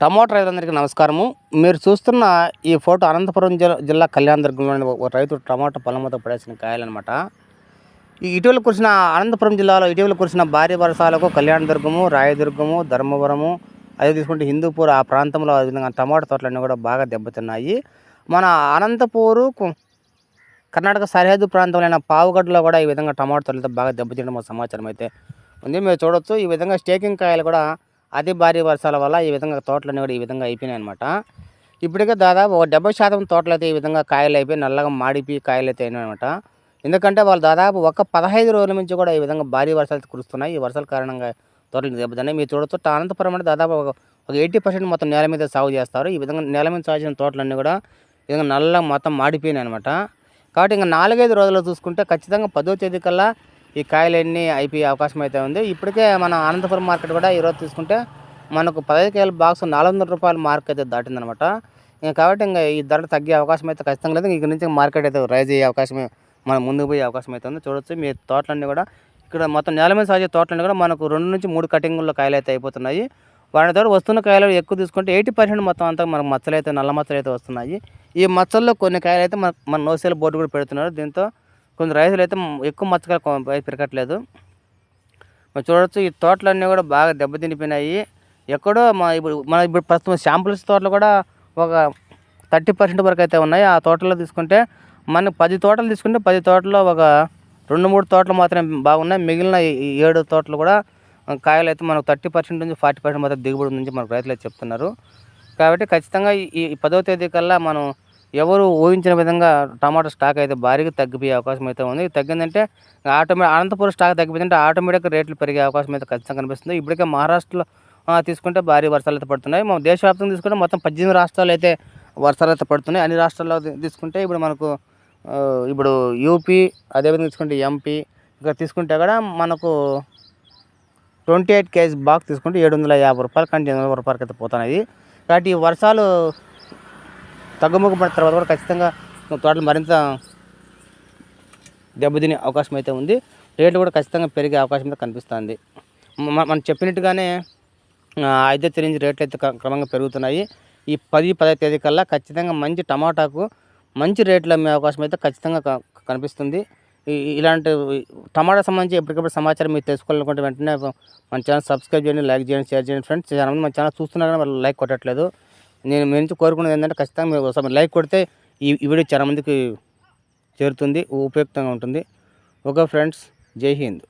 Tomato రైతులందరికీ నమస్కారము. మీరు చూస్తున్న ఈ ఫోటో అనంతపురం జిల్లా కళ్యాణదుర్గంలోని ఒక రైతు టమోటా పొలం మీద పడేసిన కాయలనమాట. ఈ ఇటీవల కురిసిన భారీ వర్షాలకు కళ్యాణదుర్గము, రాయదుర్గము, ధర్మవరము, అదే తీసుకుంటే హిందూపూర్ ఆ ప్రాంతంలో ఆ విధంగా టమోటా తోటలన్నీ కూడా బాగా దెబ్బతిన్నాయి. మన అనంతపూరు కర్ణాటక సరిహద్దు ప్రాంతంలో పావుగడ్డలో కూడా ఈ విధంగా టమోటా తోటలతో బాగా దెబ్బతినడం సమాచారం అయితే ఉంది. మీరు చూడొచ్చు ఈ విధంగా స్టేకింగ్ కాయలు కూడా అతి భారీ వర్షాల వల్ల ఈ విధంగా తోటలన్నీ కూడా ఈ విధంగా అయిపోయినాయి అనమాట. ఇప్పటికే దాదాపు ఒక 70% తోటలు అయితే ఈ విధంగా కాయలు అయిపోయి నల్లగా మాడిపోయి కాయలు అయితే అయినాయి అనమాట. ఎందుకంటే వాళ్ళు దాదాపు ఒక 15 రోజుల నుంచి కూడా ఈ విధంగా భారీ వర్షాలు కురుస్తున్నాయి. ఈ వర్షాల కారణంగా తోటలు దెబ్బతిన్నాయి. మీరు చూడొచ్చు అనంతపురం అంటే దాదాపు ఒక 80% మొత్తం నేల మీద సాగు చేస్తారు. ఈ విధంగా నేల మీద సాగు చేసిన తోటలన్నీ కూడా ఈ విధంగా నల్లగా మొత్తం మాడిపోయినాయి అనమాట. కాబట్టి ఇంకా 4-5 రోజుల్లో చూసుకుంటే ఖచ్చితంగా 10వ తేదీ కల్లా ఈ కాయలన్నీ అయిపోయే అవకాశం అయితే ఉంది. ఇప్పటికే మన అనంతపురం మార్కెట్ కూడా ఈరోజు తీసుకుంటే మనకు 15 కేజీల బాక్స్ ₹400 మార్క్ అయితే దాటిందనమాట. కాబట్టి ఇంకా ఈ ధర తగ్గే అవకాశం అయితే ఖచ్చితంగా లేదు. ఇక నుంచి మార్కెట్ అయితే రైజ్ అయ్యే అవకాశమే, మనం ముందుకు పోయే అవకాశం అయితే ఉంది. చూడొచ్చు మీ తోటలన్నీ కూడా ఇక్కడ మొత్తం నేల మీద సాగే తోటలన్నీ కూడా మనకు 2-3 కటింగుల్లో కాయలు అయితే అయిపోతున్నాయి. వాటి ద్వారా వస్తున్న కాయలు ఎక్కువ తీసుకుంటే 80% మొత్తం అంతా మనకు మచ్చలు అయితే నల్ల మచ్చలు అయితే వస్తున్నాయి. ఈ మచ్చల్లో కొన్ని కాయలు అయితే మన నోసేల్ బోర్డు కూడా పెడుతున్నారు. దీంతో కొంచెం రైతులు అయితే ఎక్కువ మచ్చకాయలు పెరగట్లేదు. మరి చూడొచ్చు ఈ తోటలన్నీ కూడా బాగా దెబ్బతినిపోయినాయి. ఎక్కడో ఇప్పుడు ప్రస్తుతం శాంపుల్స్ తోటలు కూడా ఒక 30% వరకు అయితే ఉన్నాయి. ఆ తోటల్లో తీసుకుంటే మనకు 10 తోటలు తీసుకుంటే 10 తోటల్లో ఒక 2-3 తోటలు మాత్రమే బాగున్నాయి. మిగిలిన 7 తోటలు కూడా కాయలు అయితే మనకు 30% నుంచి 40% మాత్రం దిగుబడి నుంచి మనకు రైతులు అయితే చెప్తున్నారు. కాబట్టి ఖచ్చితంగా ఈ 10వ తేదీ కల్లా మనం ఎవరు ఊహించిన విధంగా టమాటా స్టాక్ అయితే భారీగా తగ్గిపోయే అవకాశం అయితే ఉంది. తగ్గిందంటే అనంతపురం స్టాక్ తగ్గిపోయిందంటే ఆటోమేటిక్గా రేట్లు పెరిగే అవకాశం అయితే ఖచ్చితంగా కనిపిస్తుంది. ఇప్పటికే మహారాష్ట్రలో తీసుకుంటే భారీ వర్షాలు అయితే పడుతున్నాయి. మన దేశవ్యాప్తంగా తీసుకుంటే మొత్తం 18 రాష్ట్రాలు అయితే వర్షాలు అయితే పడుతున్నాయి. అన్ని రాష్ట్రాల్లో తీసుకుంటే ఇప్పుడు మనకు ఇప్పుడు యూపీ, అదేవిధంగా తీసుకుంటే ఎంపీ, ఇక్కడ తీసుకుంటే కూడా మనకు 28 కేజీ బాక్స్ తీసుకుంటే ₹750 కానీ ₹800 అయితే పోతున్నాయి. కాబట్టి ఈ వర్షాలు తగ్గుముఖం పడిన తర్వాత కూడా ఖచ్చితంగా తోటలు మరింత దెబ్బతినే అవకాశం అయితే ఉంది. రేట్లు కూడా ఖచ్చితంగా పెరిగే అవకాశం అయితే కనిపిస్తుంది. మనం చెప్పినట్టుగానే 5వ తేదీ నుంచి రేట్లు అయితే క్రమంగా పెరుగుతున్నాయి. ఈ 10-15 తేదీ కల్లా ఖచ్చితంగా మంచి టమాటాకు మంచి రేట్లు అమ్మే అవకాశం అయితే ఖచ్చితంగా కనిపిస్తుంది. ఇలాంటి టమాటా సంబంధించి ఎప్పటికప్పుడు సమాచారం మీరు తెలుసుకోవాలనుకుంటే వెంటనే మన ఛానల్ సబ్స్క్రైబ్ చేయండి, లైక్ చేయండి, షేర్ చేయండి ఫ్రెండ్స్. చాలామంది మన ఛానల్ చూస్తున్నారు కానీ వాళ్ళు లైక్ కొట్టట్లేదు. నేను మీ నుంచి కోరుకునేది ఏంటంటే ఖచ్చితంగా మీరు ఒకసారి లైక్ కొడితే ఈ వీడియో చాలా మందికి చేరుతుంది, ఉపయుక్తంగా ఉంటుంది. ఓకే ఫ్రెండ్స్, జై హింద్.